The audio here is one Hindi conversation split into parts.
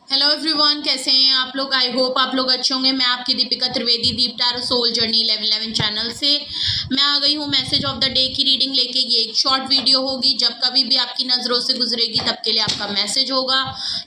हेलो एवरीवन, कैसे हैं आप लोग। आई होप आप लोग अच्छे होंगे। मैं आपकी दीपिका त्रिवेदी, दीप टैरो सोल जर्नी 1111 चैनल से मैं आ गई हूँ मैसेज ऑफ द डे की रीडिंग लेके। ये एक शॉर्ट वीडियो होगी, जब कभी भी आपकी नज़रों से गुजरेगी तब के लिए आपका मैसेज होगा।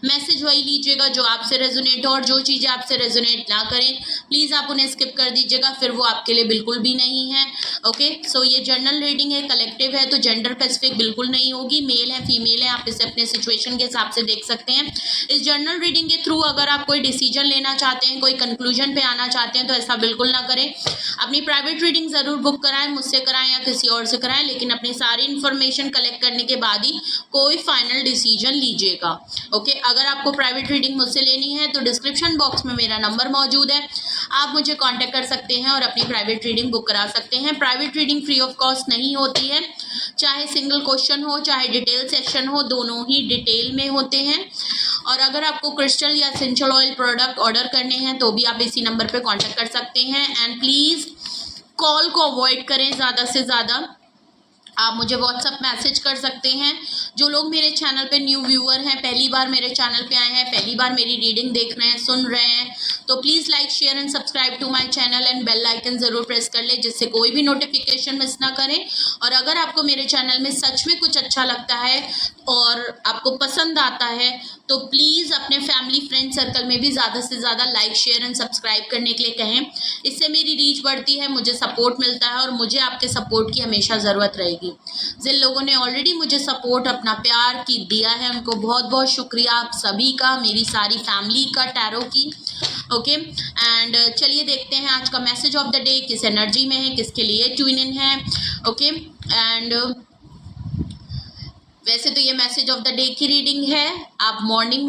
मैसेज वही लीजिएगा जो आपसे रेजोनेट हो, और जो चीज़ें आपसे रेजोनेट ना करें प्लीज़ आप उन्हें स्किप कर दीजिएगा, फिर वो आपके लिए बिल्कुल भी नहीं है। ओके, सो ये जर्नल रीडिंग है, कलेक्टिव है, तो जेंडर स्पेसिफिक बिल्कुल नहीं होगी। मेल है, फीमेल है, आप इसे अपने सिचुएशन के हिसाब से देख सकते हैं। इस जर्नल रीडिंग के थ्रू अगर आप कोई डिसीजन लेना चाहते हैं, कोई कंक्लूजन पे आना चाहते हैं, तो ऐसा बिल्कुल ना करें। अपनी प्राइवेट रीडिंग ज़रूर बुक कराएं, मुझसे कराएं या किसी और से कराएं, लेकिन अपनी सारी इन्फॉर्मेशन कलेक्ट करने के बाद ही कोई फाइनल डिसीजन लीजिएगा। ओके, अगर आपको प्राइवेट रीडिंग मुझसे लेनी है तो डिस्क्रिप्शन बॉक्स में मेरा नंबर मौजूद है, आप मुझे कांटेक्ट कर सकते हैं और अपनी प्राइवेट रीडिंग बुक करा सकते हैं। Private reading free of cost नहीं होती है, चाहे सिंगल क्वेश्चन हो चाहे डिटेल सेशन हो, दोनों ही डिटेल में होते हैं। और अगर आपको क्रिस्टल या एसेंशियल ऑयल प्रोडक्ट ऑर्डर करने हैं तो भी आप इसी नंबर पे कांटेक्ट कर सकते हैं। एंड प्लीज़ कॉल को अवॉइड करें ज़्यादा से ज़्यादा। आप मुझे व्हाट्सअप मैसेज कर सकते हैं। जो लोग मेरे चैनल पे न्यू व्यूअर हैं, पहली बार मेरे चैनल पे आए हैं, पहली बार मेरी रीडिंग देख रहे हैं, सुन रहे हैं, तो please like share and subscribe to my channel and bell icon ज़रूर प्रेस कर ले, जिससे कोई भी नोटिफिकेशन मिस ना करें। और अगर आपको मेरे चैनल में सच में कुछ अच्छा लगता है और आपको पसंद आता है तो प्लीज़ अपने फैमिली फ्रेंड सर्कल में भी ज़्यादा से ज़्यादा लाइक शेयर एंड सब्सक्राइब करने के लिए कहें। इससे मेरी रीच बढ़ती है, मुझे सपोर्ट मिलता है और मुझे आपके सपोर्ट की हमेशा ज़रूरत रहेगी। जिन लोगों ने ऑलरेडी मुझे सपोर्ट, अपना प्यार की दिया है, उनको बहुत बहुत शुक्रिया आप सभी का, मेरी सारी फैमिली का, टैरो की। ओके, एंड चलिए देखते हैं आज का मैसेज ऑफ द डे किस एनर्जी में है, किसके लिए ट्यून इन है। ओके, एंड वैसे तो ये मैसेज ऑफ द डे की रीडिंग है, आप मॉर्निंग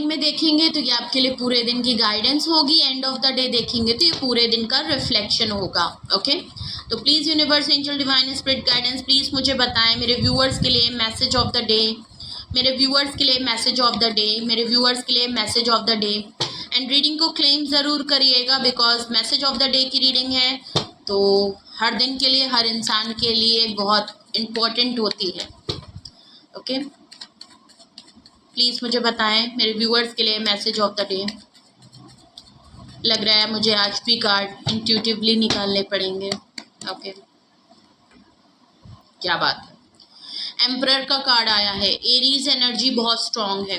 में देखेंगे तो ये आपके लिए पूरे दिन की गाइडेंस होगी, एंड ऑफ द डे देखेंगे तो ये पूरे दिन का रिफ्लेक्शन होगा। ओके, तो please universe, angel, divine spirit guidance, please मुझे बताएं मेरे व्यूअर्स के लिए मैसेज ऑफ द डे, मेरे व्यूअर्स के लिए मैसेज ऑफ द डे, मेरे व्यूअर्स के लिए message of the day. And reading को क्लेम ज़रूर करिएगा, because message of the day की रीडिंग है तो हर दिन के लिए, हर इंसान के लिए बहुत इम्पॉर्टेंट होती है। ओके, प्लीज़ मुझे बताएं मेरे व्यूअर्स के लिए मैसेज ऑफ द डे। लग रहा है मुझे आज भी कार्ड इंट्यूटिवली निकालने पड़ेंगे। ओके, क्या बात है। एम्परर का कार्ड आया है, एरीज एनर्जी बहुत स्ट्रांग है,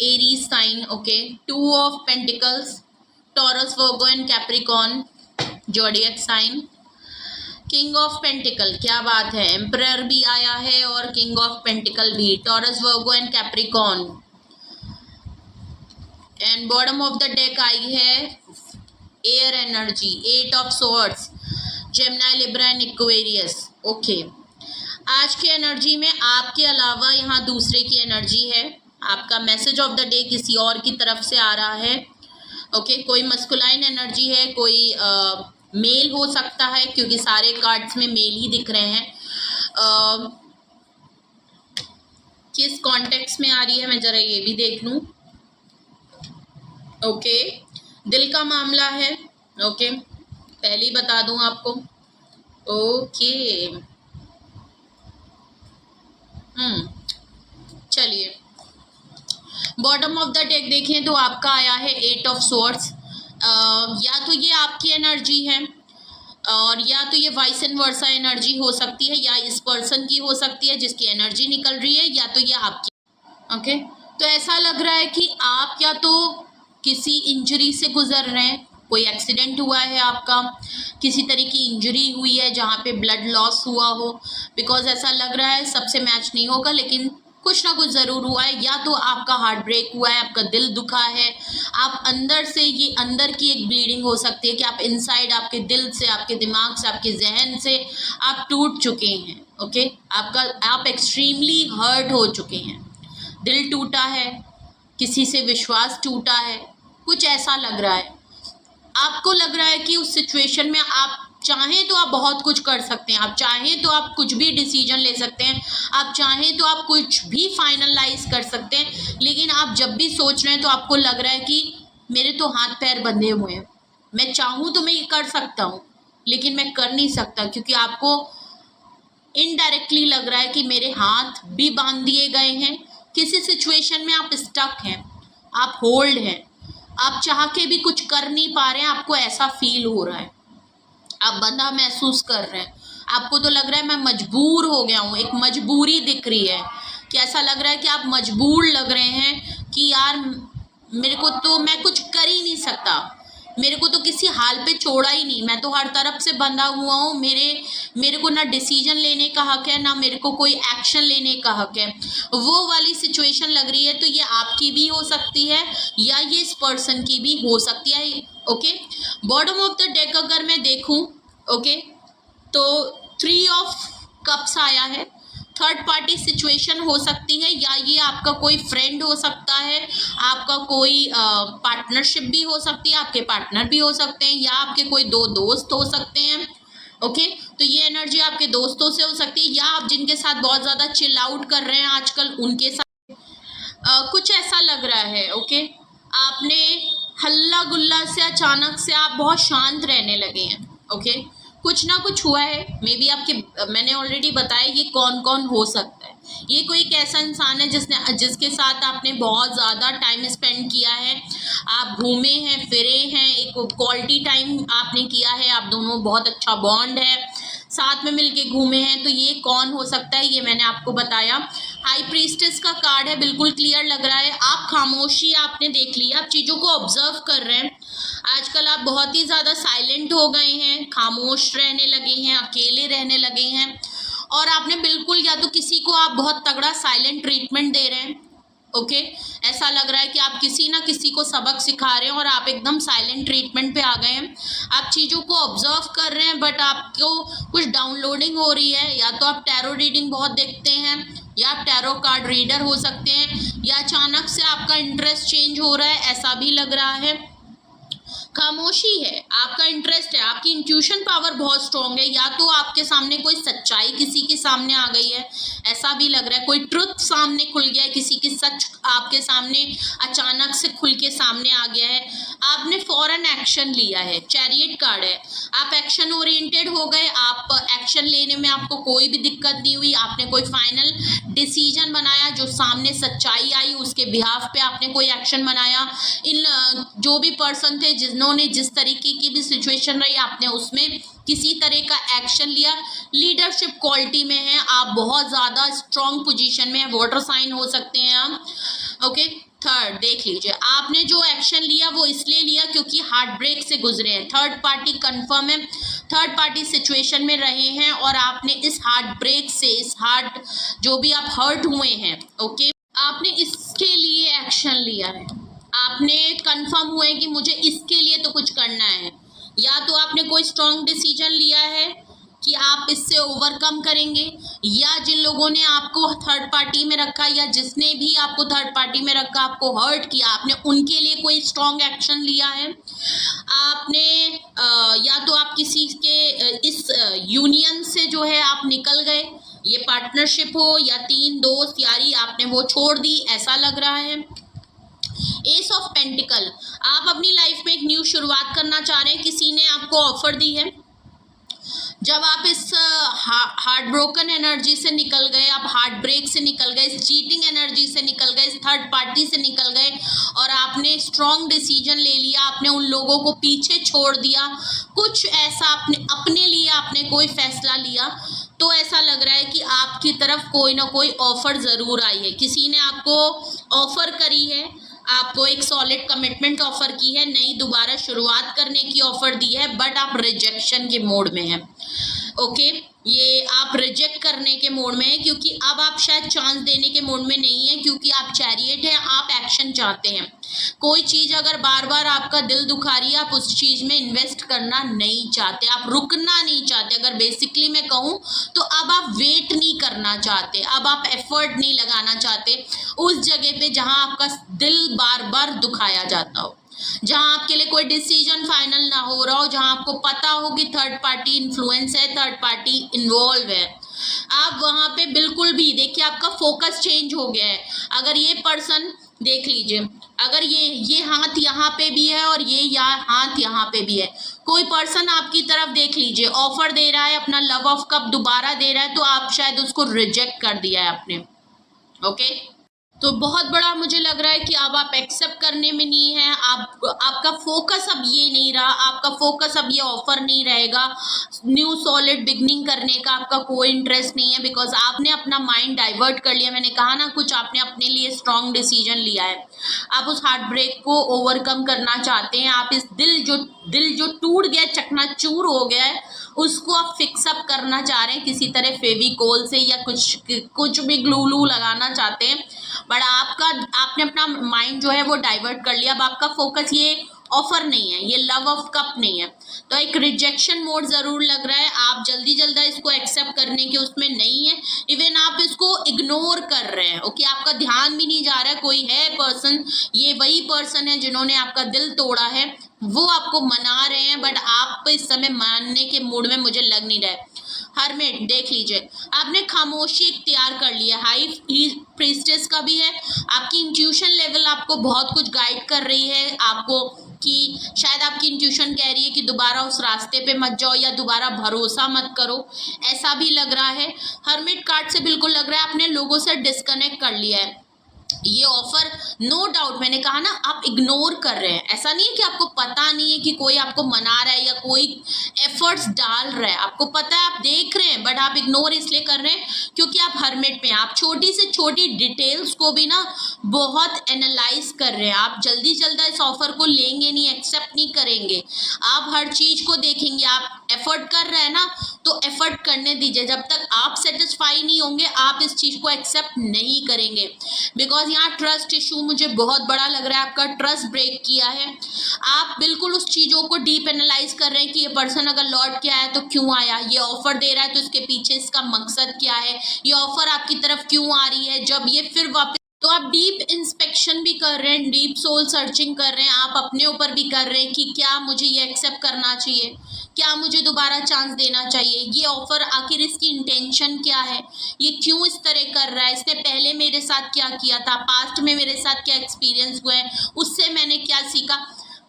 Aries sign. Okay, 2 of pentacles, Taurus, Virgo and Capricorn zodiac sign. King of pentacle, क्या बात है, एम्परर भी आया है और किंग ऑफ पेंटिकल भी, Taurus, Virgo and Capricorn. And bottom of the deck आई है air energy, 8 of swords, Gemini, Libra and Aquarius. Okay, आज की एनर्जी में आपके अलावा यहाँ दूसरे की एनर्जी है। आपका मैसेज ऑफ द डे किसी और की तरफ से आ रहा है। ओके, कोई मस्कुलाइन एनर्जी है, कोई मेल हो सकता है, क्योंकि सारे कार्ड्स में मेल ही दिख रहे हैं। किस कॉन्टेक्स्ट में आ रही है मैं ज़रा ये भी देख लूँ। ओके, दिल का मामला है। ओके, पहले ही बता दूं आपको। ओके, चलिए बॉटम ऑफ द डेक देखें तो आपका आया है 8 ऑफ सॉर्ड्स। या तो ये आपकी एनर्जी है और या तो ये वाइस एंड वर्सा एनर्जी हो सकती है, या इस पर्सन की हो सकती है जिसकी एनर्जी निकल रही है, या तो ये आपकी। ओके, तो ऐसा लग रहा है कि आप या तो किसी इंजरी से गुजर रहे हैं, कोई एक्सीडेंट हुआ है आपका, किसी तरह की इंजरी हुई है जहाँ पे ब्लड लॉस हुआ हो, बिकॉज ऐसा लग रहा है, सबसे मैच नहीं होगा लेकिन कुछ ना कुछ ज़रूर हुआ है। या तो आपका हार्ट ब्रेक हुआ है, आपका दिल दुखा है, आप अंदर से, ये अंदर की एक ब्लीडिंग हो सकती है कि आप इनसाइड, आपके दिल से, आपके दिमाग से, आपके जहन से आप टूट चुके हैं। ओके, आप एक्सट्रीमली हर्ट हो चुके हैं, दिल टूटा है, किसी से विश्वास टूटा है, कुछ ऐसा लग रहा है। आपको लग रहा है कि उस सिचुएशन में आप चाहें तो आप बहुत कुछ कर सकते हैं, आप चाहें तो आप कुछ भी डिसीजन ले सकते हैं, आप चाहें तो आप कुछ भी फाइनलाइज कर सकते हैं, लेकिन आप जब भी सोच रहे हैं तो आपको लग रहा है कि मेरे तो हाथ पैर बंधे हुए हैं, मैं चाहूँ तो मैं ये कर सकता हूँ लेकिन मैं कर नहीं सकता, क्योंकि आपको इनडायरेक्टली लग रहा है कि मेरे हाथ भी बांध दिए गए हैं, किसी सिचुएशन में आप स्टक हैं, आप होल्ड हैं, आप चाह के भी कुछ कर नहीं पा रहे हैं, आपको ऐसा फील हो रहा है, आप बंधा महसूस कर रहे हैं, आपको तो लग रहा है मैं मजबूर हो गया हूँ, एक मजबूरी दिख रही है कि ऐसा लग रहा है कि आप मजबूर लग रहे हैं कि यार मेरे को तो, मैं कुछ कर ही नहीं सकता, मेरे को तो किसी हाल पे छोड़ा ही नहीं, मैं तो हर तरफ से बंधा हुआ हूँ, मेरे को ना डिसीजन लेने का हक है, ना मेरे को कोई एक्शन लेने का हक है, वो वाली सिचुएशन लग रही है। तो ये आपकी भी हो सकती है या ये इस पर्सन की भी हो सकती है। Okay, bottom of the deck अगर मैं देखूं, ओके, तो 3 ऑफ कप्स आया है, थर्ड पार्टी सिचुएशन हो सकती है, या ये आपका कोई फ्रेंड हो सकता है, आपका कोई पार्टनरशिप भी हो सकती है, आपके पार्टनर भी हो सकते हैं, या आपके कोई 2 दोस्त हो सकते हैं। ओके, तो ये एनर्जी आपके दोस्तों से हो सकती है, या आप जिनके साथ बहुत ज़्यादा चिल आउट कर रहे हैं आजकल उनके साथ कुछ ऐसा लग रहा है। ओके, आपने हल्ला गुल्ला से अचानक से आप बहुत शांत रहने लगे हैं। ओके, कुछ ना कुछ हुआ है, मे बी आपके, मैंने ऑलरेडी बताया ये कौन कौन हो सकता है। ये कोई एक ऐसा इंसान है जिसके साथ आपने बहुत ज़्यादा टाइम स्पेंड किया है, आप घूमे हैं फिरे हैं, एक क्वालिटी टाइम आपने किया है, आप दोनों बहुत अच्छा बॉन्ड है, साथ में मिलके घूमे हैं। तो ये कौन हो सकता है ये मैंने आपको बताया। हाई प्रीस्टेस का कार्ड है, बिल्कुल क्लियर लग रहा है। आप खामोशी आपने देख लिया, आप चीज़ों को ऑब्जर्व कर रहे हैं। आजकल आप बहुत ही ज़्यादा साइलेंट हो गए हैं, खामोश रहने लगे हैं, अकेले रहने लगे हैं, और आपने बिल्कुल, या तो किसी को आप बहुत तगड़ा साइलेंट ट्रीटमेंट दे रहे हैं। ओके, ऐसा लग रहा है कि आप किसी ना किसी को सबक सिखा रहे हैं और आप एकदम साइलेंट ट्रीटमेंट पे आ गए हैं। आप चीज़ों को ऑब्जर्व कर रहे हैं, बट आपको कुछ डाउनलोडिंग हो रही है। या तो आप टैरो रीडिंग बहुत देखते हैं, या आप टैरो कार्ड रीडर हो सकते हैं, या अचानक से आपका इंटरेस्ट चेंज हो रहा है, ऐसा भी लग रहा है। खामोशी है, आपका इंटरेस्ट है, आपकी इंट्यूशन पावर बहुत स्ट्रॉन्ग है, या तो आपके सामने कोई सच्चाई किसी के सामने आ गई है, ऐसा भी लग रहा है, कोई ट्रुथ सामने खुल गया है, किसी की सच आपके सामने अचानक से खुल के सामने आ गया है, आपने फौरन एक्शन लिया है। चैरियट कार्ड है, आप एक्शन ओरिएंटेड हो गए, आप एक्शन लेने में आपको कोई भी दिक्कत नहीं हुई, आपने कोई फाइनल डिसीजन बनाया, जो सामने सच्चाई आई उसके बिहाफ पे आपने कोई एक्शन बनाया। इन जो भी पर्सन थे जिन्होंने जिस तरीके की भी सिचुएशन रही, आपने उसमें किसी तरह का एक्शन लिया। लीडरशिप क्वालिटी में है, आप बहुत ज़्यादा स्ट्रॉन्ग पोजीशन में है, वाटर साइन हो सकते हैं आप। ओके, थर्ड देख लीजिए, आपने जो एक्शन लिया वो इसलिए लिया क्योंकि हार्ट ब्रेक से गुजरे हैं। थर्ड पार्टी कंफर्म है, थर्ड पार्टी सिचुएशन में रहे हैं, और आपने इस हार्ट ब्रेक से, इस हार्ट जो भी आप हर्ट हुए हैं, ओके, आपने इसके लिए एक्शन लिया है। आपने कंफर्म हुआ है कि मुझे इसके लिए तो कुछ करना है, या तो आपने कोई स्ट्रॉन्ग डिसीजन लिया है कि आप इससे ओवरकम करेंगे, या जिन लोगों ने आपको थर्ड पार्टी में रखा, या जिसने भी आपको थर्ड पार्टी में रखा, आपको हर्ट किया, आपने उनके लिए कोई स्ट्रॉन्ग एक्शन लिया है। आपने या तो आप किसी के इस यूनियन से जो है आप निकल गए, ये पार्टनरशिप हो या 3 दोस्त यारी, आपने वो छोड़ दी, ऐसा लग रहा है। एस ऑफ पेंटिकल, आप अपनी लाइफ में एक न्यू शुरुआत करना चाह रहे हैं, किसी ने आपको ऑफर दी है। जब आप इस हार्ट ब्रोकन एनर्जी से निकल गए, आप हार्ट ब्रेक से निकल गए, इस चीटिंग एनर्जी से निकल गए, इस थर्ड पार्टी से निकल गए, और आपने स्ट्रॉन्ग डिसीजन ले लिया, आपने उन लोगों को पीछे छोड़ दिया, कुछ ऐसा आपने अपने लिए आपने कोई फैसला लिया, तो ऐसा लग रहा है कि आपकी तरफ कोई ना कोई ऑफर ज़रूर आई है। किसी ने आपको ऑफर करी है, आपको एक सॉलिड कमिटमेंट ऑफर की है, नई दोबारा शुरुआत करने की ऑफर दी है, बट आप रिजेक्शन के मोड में हैं। ओके, ये आप रिजेक्ट करने के मोड में है, क्योंकि अब आप शायद चांस देने के मोड में नहीं है, क्योंकि आप चैरियट हैं, आप एक्शन चाहते हैं। कोई चीज़ अगर बार बार आपका दिल दुखा रही है, आप उस चीज़ में इन्वेस्ट करना नहीं चाहते, आप रुकना नहीं चाहते। अगर बेसिकली मैं कहूँ तो अब आप वेट नहीं करना चाहते, अब आप एफर्ट नहीं लगाना चाहते उस जगह पे जहाँ आपका दिल बार बार दुखाया जाता हो, जहां आपके लिए कोई डिसीजन फाइनल ना हो रहा हो, जहां आपको पता हो कि थर्ड पार्टी इन्फ्लुएंस है, थर्ड पार्टी इन्वॉल्व है, आप वहां पे बिल्कुल भी, देखिए आपका फोकस चेंज हो गया है। अगर ये पर्सन देख लीजिए, अगर ये हाथ यहाँ पे भी है और ये हाथ यहाँ पे भी है, कोई पर्सन आपकी तरफ देख लीजिए ऑफर दे रहा है, अपना लव ऑफ कप दोबारा दे रहा है, तो आप शायद उसको रिजेक्ट कर दिया है आपने। ओके, तो बहुत बड़ा मुझे लग रहा है कि अब आप एक्सेप्ट करने में नहीं है, आपका फोकस अब ये नहीं रहा, आपका फोकस अब ये ऑफर नहीं रहेगा, न्यू सॉलिड बिगनिंग करने का आपका कोई इंटरेस्ट नहीं है, बिकॉज आपने अपना माइंड डाइवर्ट कर लिया। मैंने कहा ना, कुछ आपने अपने लिए स्ट्रॉन्ग डिसीजन लिया है, आप उस हार्ट ब्रेक को ओवरकम करना चाहते हैं, आप इस दिल जो टूट गया, चकनाचूर हो गया है, उसको आप फिक्सअप करना चाह रहे हैं किसी तरह फेविकोल से, या कुछ भी ग्लू लगाना चाहते हैं, बट आपने अपना माइंड जो है वो डाइवर्ट कर लिया। अब आपका फोकस ये ऑफर नहीं है, ये लव ऑफ कप नहीं है, तो एक रिजेक्शन मोड जरूर लग रहा है। आप जल्दी इसको एक्सेप्ट करने के उसमें नहीं है, इवन आप इसको इग्नोर कर रहे हैं। ओके, आपका ध्यान भी नहीं जा रहा है, कोई है पर्सन, ये वही पर्सन है जिन्होंने आपका दिल तोड़ा है, वो आपको मना रहे हैं, बट आप इस समय मानने के मूड में मुझे लग नहीं रहा है। हरमेट देख लीजिए, आपने खामोशी इख्तियार कर लिया, हाई प्रीस्टेस का भी है, आपकी इंट्यूशन लेवल आपको बहुत कुछ गाइड कर रही है, आपको कि शायद आपकी इंट्यूशन कह रही है कि दोबारा उस रास्ते पे मत जाओ, या दोबारा भरोसा मत करो, ऐसा भी लग रहा है। हरमिट कार्ड से बिल्कुल लग रहा है आपने लोगों से डिस्कनेक्ट कर लिया है। ये ऑफर नो डाउट, मैंने कहा ना, आप इग्नोर कर रहे हैं, ऐसा नहीं है कि आपको पता नहीं है कि कोई आपको मना रहा है या कोई एफर्ट्स डाल रहा है, आपको पता है, आप देख रहे हैं, बट आप इग्नोर इसलिए कर रहे हैं क्योंकि आप हरमिट में, आप छोटी से छोटी डिटेल्स को भी ना बहुत एनालाइज कर रहे हैं, आप जल्दी इस ऑफर को लेंगे नहीं, एक्सेप्ट नहीं करेंगे, आप हर चीज को देखेंगे। आप एफर्ट कर रहे हैं ना, तो एफर्ट करने दीजिए, जब तक आप सेटिस्फाई नहीं होंगे आप इस चीज को एक्सेप्ट नहीं करेंगे, बिकॉज यहाँ ट्रस्ट इशू मुझे बहुत बड़ा लग रहा है, आपका ट्रस्ट ब्रेक किया है। आप बिल्कुल उस चीज़ों को डीप एनालाइज कर रहे हैं कि ये पर्सन अगर लौट के आया तो क्यों आया, ये ऑफर दे रहा है तो इसके पीछे इसका मकसद क्या है, ये ऑफर आपकी तरफ क्यों आ रही है, जब ये फिर वापस, तो आप डीप इंस्पेक्शन भी कर रहे हैं, डीप सोल सर्चिंग कर रहे हैं, आप अपने ऊपर भी कर रहे हैं कि क्या मुझे ये एक्सेप्ट करना चाहिए, क्या मुझे दोबारा चांस देना चाहिए, ये ऑफर आखिर इसकी इंटेंशन क्या है, ये क्यों इस तरह कर रहा है, इसने पहले मेरे साथ क्या किया था, पास्ट में मेरे साथ क्या एक्सपीरियंस हुआ है, उससे मैंने क्या सीखा।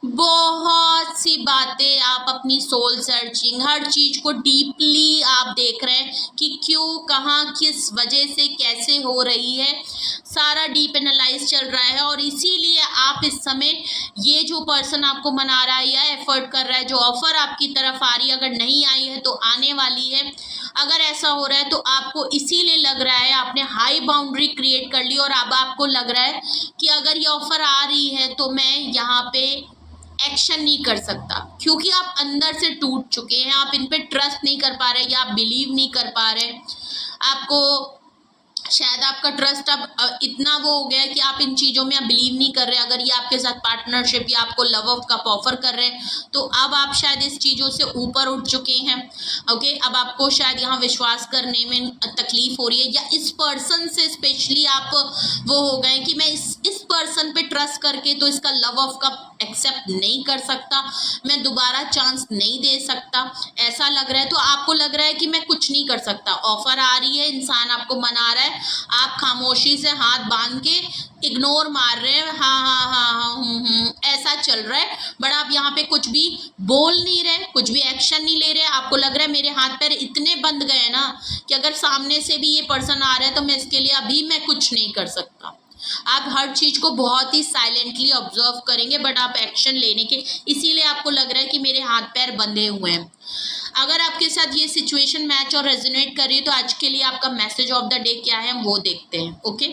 बहुत सी बातें आप अपनी सोल सर्चिंग, हर चीज को डीपली आप देख रहे हैं कि क्यों, कहाँ, किस वजह से, कैसे हो रही है, सारा डीप एनालाइज चल रहा है। और इसीलिए आप इस समय ये जो पर्सन आपको मना रहा है या एफर्ट कर रहा है, जो ऑफर आपकी तरफ आ रही है, अगर नहीं आई है तो आने वाली है, अगर ऐसा हो रहा है तो आपको इसीलिए लग रहा है आपने हाई बाउंड्री क्रिएट कर ली, और अब आपको लग रहा है कि अगर ये ऑफर आ रही है तो मैं यहाँ पे एक्शन नहीं कर सकता, क्योंकि आप अंदर से टूट चुके हैं, आप इन पे ट्रस्ट नहीं कर पा रहे, या आप बिलीव नहीं कर पा रहे, आपको शायद आपका ट्रस्ट अब इतना वो हो गया है कि आप इन चीज़ों में अब बिलीव नहीं कर रहे। अगर ये आपके साथ पार्टनरशिप या आपको लव ऑफ कप ऑफर कर रहे हैं तो अब आप शायद इस चीज़ों से ऊपर उठ चुके हैं। ओके, अब आपको शायद यहाँ विश्वास करने में तकलीफ हो रही है, या इस पर्सन से स्पेशली आप वो हो गए कि मैं इस पर्सन पे ट्रस्ट करके तो इसका लव ऑफ कप एक्सेप्ट नहीं कर सकता, मैं दोबारा चांस नहीं दे सकता, ऐसा लग रहा है। तो आपको लग रहा है कि मैं कुछ नहीं कर सकता, ऑफर आ रही है, इंसान आपको मना रहा है, आप खामोशी से हाथ बांध के इग्नोर मार रहे हैं, हाँ, ऐसा चल रहा है, बट आप यहाँ पे कुछ भी बोल नहीं रहे, कुछ भी एक्शन नहीं ले रहे। आपको लग रहा है मेरे हाथ पैर इतने बंद गए ना कि अगर सामने से भी ये पर्सन आ रहा है तो मैं इसके लिए अभी मैं कुछ नहीं कर सकता। आप हर चीज को बहुत ही साइलेंटली ऑब्जर्व करेंगे, बट आप एक्शन लेने के, इसीलिए आपको लग रहा है कि मेरे हाथ पैर बंधे हुए हैं। अगर आपके साथ ये सिचुएशन मैच और रेजोनेट कर रही है तो आज के लिए आपका मैसेज ऑफ द डे क्या है, हम वो देखते हैं। ओके,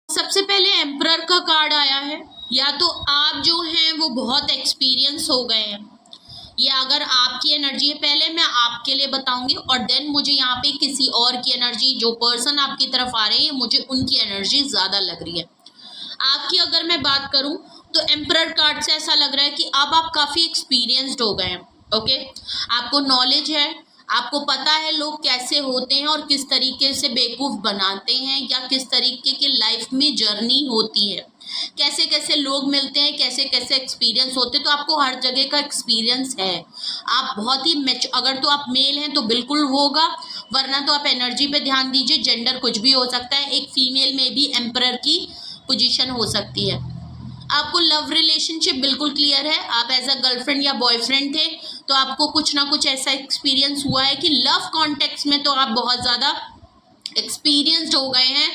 सबसे पहले एम्परर का कार्ड आया है। या तो आप जो हैं वो बहुत एक्सपीरियंस हो गए हैं, या अगर आपकी एनर्जी है, पहले मैं आपके लिए बताऊंगी और देन मुझे यहाँ पे किसी और की एनर्जी, जो पर्सन आपकी तरफ आ रहे हैं मुझे उनकी एनर्जी ज़्यादा लग रही है। आपकी अगर मैं बात करूं तो एम्परर कार्ड से ऐसा लग रहा है कि अब आप काफ़ी एक्सपीरियंस्ड हो गए हैं। ओके, आपको नॉलेज है, आपको पता है लोग कैसे होते हैं और किस तरीके से बेवकूफ़ बनाते हैं, या किस तरीके की लाइफ में जर्नी होती है, कैसे कैसे लोग मिलते हैं, कैसे कैसे एक्सपीरियंस होते हैं। तो आपको हर जगह का एक्सपीरियंस है, आप बहुत ही अगर तो आप मेल हैं तो बिल्कुल होगा, वरना तो आप एनर्जी पे ध्यान दीजिए, जेंडर कुछ भी हो सकता है, एक फीमेल में भी एम्परर की पोजीशन हो सकती है। आपको लव रिलेशनशिप बिल्कुल क्लियर है, आप एज अ गर्लफ्रेंड या बॉयफ्रेंड थे तो आपको कुछ ना कुछ ऐसा एक्सपीरियंस हुआ है कि लव कॉन्टेक्स्ट में तो आप बहुत ज़्यादा एक्सपीरियंस्ड हो गए हैं,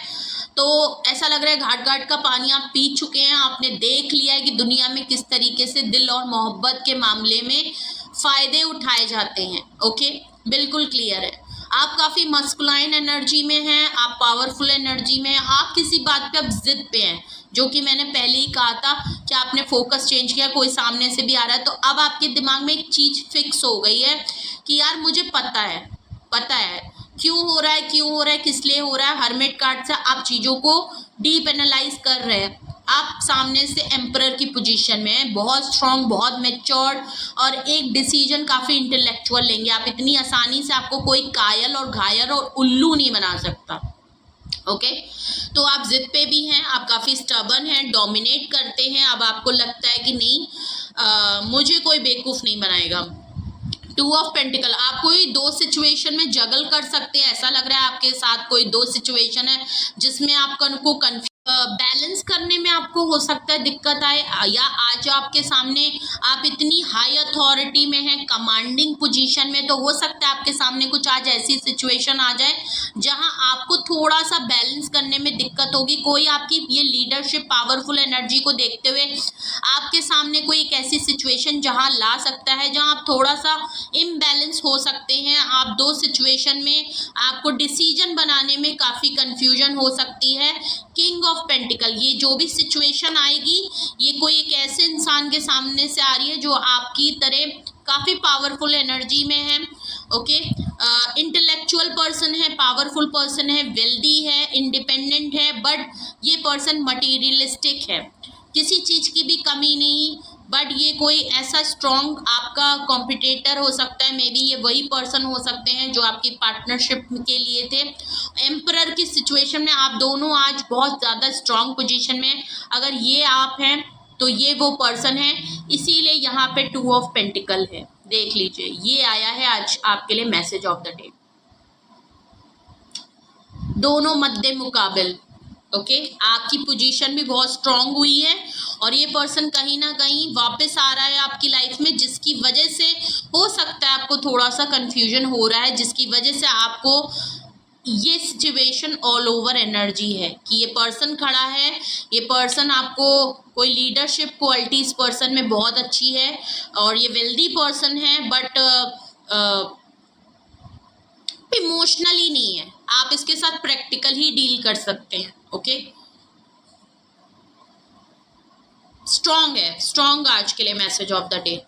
तो ऐसा लग रहा है घाट घाट का पानी आप पी चुके हैं, आपने देख लिया है कि दुनिया में किस तरीके से दिल और मोहब्बत के मामले में फ़ायदे उठाए जाते हैं। ओके, बिल्कुल क्लियर है। आप काफ़ी मस्कुलाइन एनर्जी में हैं, आप पावरफुल एनर्जी में हैं, आप किसी बात पे अब जिद पे हैं, जो कि मैंने पहले ही कहा था कि आपने फोकस चेंज किया, कोई सामने से भी आ रहा है तो अब आपके दिमाग में एक चीज़ फिक्स हो गई है कि यार मुझे पता है क्यों हो रहा है, किस लिए हो रहा है। हर्मिट कार्ड से आप चीज़ों को डीप एनालाइज कर रहे हैं। आप सामने से एम्परर की पोजीशन में हैं, बहुत स्ट्रॉन्ग, बहुत मैच्योर्ड, और एक डिसीजन काफ़ी इंटेलेक्चुअल लेंगे आप। इतनी आसानी से आपको कोई कायल और घायल और उल्लू नहीं बना सकता। ओके, तो आप जिद पे भी हैं, आप काफ़ी स्टबर्न हैं, डोमिनेट करते हैं। अब आपको लगता है कि नहीं, मुझे कोई बेवकूफ़ नहीं बनाएगा। 2 ऑफ पेंटिकल, आप कोई 2 सिचुएशन में जगल कर सकते हैं। ऐसा लग रहा है आपके साथ कोई 2 सिचुएशन है जिसमें आपको बैलेंस करने में आपको हो सकता है दिक्कत आए, या आज आपके सामने आप इतनी हाई अथॉरिटी में हैं, कमांडिंग पोजीशन में, तो हो सकता है आपके सामने कुछ आज ऐसी सिचुएशन आ जाए जहां आपको थोड़ा सा बैलेंस करने में दिक्कत होगी। कोई आपकी ये लीडरशिप पावरफुल एनर्जी को देखते हुए आपके सामने कोई एक ऐसी सिचुएशन जहां ला सकता है जहां आप थोड़ा सा इम्बैलेंस हो सकते हैं। आप 2 सिचुएशन में आपको डिसीजन बनाने में काफ़ी कन्फ्यूजन हो सकती है। किंग ऑफ पेंटिकल, ये जो भी सिचुएशन आएगी ये कोई एक ऐसे इंसान के सामने से आ रही है जो आपकी तरह काफ़ी पावरफुल एनर्जी में है। ओके, इंटेलेक्चुअल पर्सन है, पावरफुल पर्सन है, वेल्दी है, इंडिपेंडेंट है, बट ये पर्सन मटीरियलिस्टिक है, किसी चीज़ की भी कमी नहीं। बट ये कोई ऐसा स्ट्रॉन्ग आपका कॉम्पिटिटर हो सकता है, मे बी ये वही पर्सन हो सकते हैं जो आपकी पार्टनरशिप के लिए थे। एम्परर की सिचुएशन में आप दोनों आज बहुत ज़्यादा स्ट्रॉन्ग पोजीशन में, अगर ये आप हैं तो ये वो पर्सन है, इसीलिए यहाँ पे 2 ऑफ पेंटिकल है। देख लीजिए, ये आया है आज आपके लिए मैसेज ऑफ द डे। दोनों मद्दे मुकाबिल, ओके, आपकी पोजीशन भी बहुत स्ट्रांग हुई है और ये पर्सन कहीं ना कहीं वापस आ रहा है आपकी लाइफ में, जिसकी वजह से हो सकता है आपको थोड़ा सा कंफ्यूजन हो रहा है, जिसकी वजह से आपको ये सिचुएशन ऑल ओवर एनर्जी है कि ये पर्सन खड़ा है, ये पर्सन आपको कोई लीडरशिप क्वालिटी इस पर्सन में बहुत अच्छी है और ये वेल्दी पर्सन है, बट इमोशनली नहीं है। आप इसके साथ प्रैक्टिकल ही डील कर सकते हैं। ओके, स्ट्रॉन्ग है, स्ट्रॉन्ग आज के लिए मैसेज ऑफ द डे।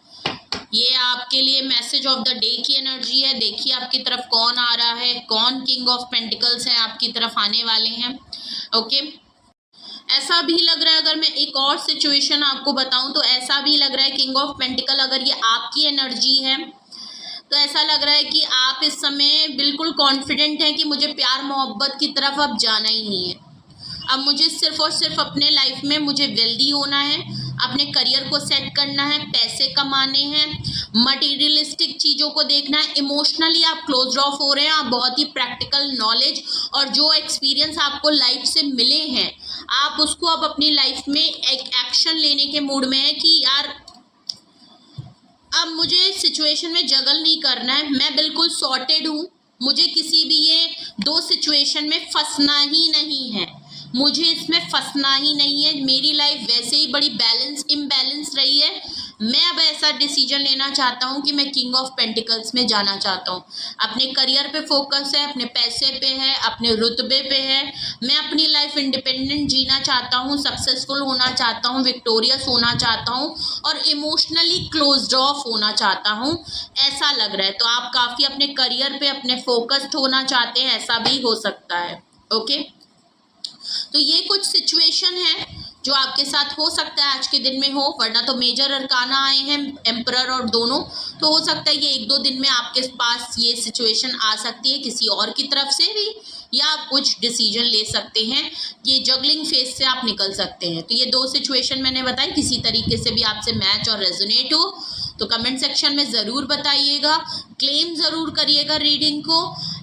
ये आपके लिए मैसेज ऑफ द डे की एनर्जी है। देखिए आपकी तरफ कौन आ रहा है, कौन किंग ऑफ पेंटिकल्स है आपकी तरफ आने वाले हैं। ओके, ऐसा भी लग रहा है, अगर मैं एक और सिचुएशन आपको बताऊं तो ऐसा भी लग रहा है किंग ऑफ पेंटिकल अगर ये आपकी एनर्जी है तो ऐसा लग रहा है कि आप इस समय बिल्कुल कॉन्फिडेंट हैं कि मुझे प्यार मोहब्बत की तरफ अब जाना ही नहीं है। अब मुझे सिर्फ और सिर्फ अपने लाइफ में मुझे वेल्दी होना है, अपने करियर को सेट करना है, पैसे कमाने हैं, मटेरियलिस्टिक चीज़ों को देखना है। इमोशनली आप क्लोज ऑफ हो रहे हैं, आप बहुत ही प्रैक्टिकल नॉलेज और जो एक्सपीरियंस आपको लाइफ से मिले हैं आप उसको अब अपनी लाइफ में एक एक्शन लेने के मूड में है कि यार अब मुझे सिचुएशन में जगल नहीं करना है, मैं बिल्कुल सॉर्टेड हूँ, मुझे किसी भी ये 2 सिचुएशन में फंसना ही नहीं है, मुझे इसमें फंसना ही नहीं है। मेरी लाइफ वैसे ही बड़ी इम्बैलेंस रही है, मैं अब ऐसा डिसीजन लेना चाहता हूँ कि मैं किंग ऑफ पेंटिकल्स में जाना चाहता हूँ। अपने करियर पे फोकस है, अपने पैसे पे है, अपने रुतबे पे है, मैं अपनी लाइफ इंडिपेंडेंट जीना चाहता हूँ, सक्सेसफुल होना चाहता हूँ, विक्टोरियस होना चाहता हूँ और इमोशनली क्लोज्ड ऑफ होना चाहता हूँ, ऐसा लग रहा है। तो आप काफ़ी अपने करियर पे अपने फोकस्ड होना चाहते हैं, ऐसा भी हो सकता है। ओके, तो ये कुछ सिचुएशन है जो आपके साथ हो सकता है आज के दिन में हो, वरना तो मेजर अरकाना आए हैं एम्परर और दोनों, तो हो सकता है ये 1-2 दिन में आपके पास ये सिचुएशन आ सकती है किसी और की तरफ से भी, या आप कुछ डिसीजन ले सकते हैं, ये जगलिंग फेज से आप निकल सकते हैं। तो ये 2 सिचुएशन मैंने बताई, किसी तरीके से भी आपसे मैच और रेजोनेट हो तो कमेंट सेक्शन में ज़रूर बताइएगा, क्लेम ज़रूर करिएगा रीडिंग को,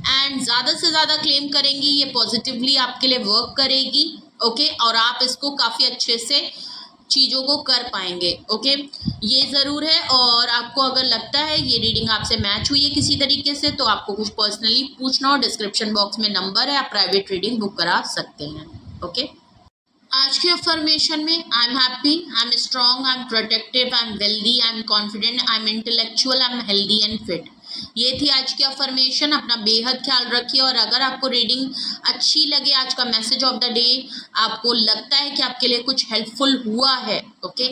एंड ज़्यादा से ज़्यादा क्लेम करेंगी ये पॉजिटिवली आपके लिए वर्क करेगी। ओके, और आप इसको काफ़ी अच्छे से चीज़ों को कर पाएंगे। ओके, ये ज़रूर है। और आपको अगर लगता है ये रीडिंग आपसे मैच हुई है किसी तरीके से तो आपको कुछ पर्सनली पूछना हो, डिस्क्रिप्शन बॉक्स में नंबर है, आप प्राइवेट रीडिंग बुक करा सकते हैं। ओके। आज की अफर्मेशन में I am happy, I am strong, I am protective, I am wealthy, I am confident, I am intellectual, I am healthy and fit. ये थी आज की अफर्मेशन। अपना बेहद ख्याल रखिए और अगर आपको रीडिंग अच्छी लगे, आज का मैसेज ऑफ द डे आपको लगता है कि आपके लिए कुछ हेल्पफुल हुआ है, ओके,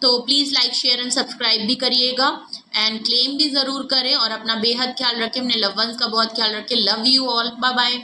तो please like share and subscribe भी करिएगा एंड क्लेम भी ज़रूर करें और अपना बेहद ख्याल रखें। अपने लव वंस का बहुत ख्याल रखें। Love you all, bye bye.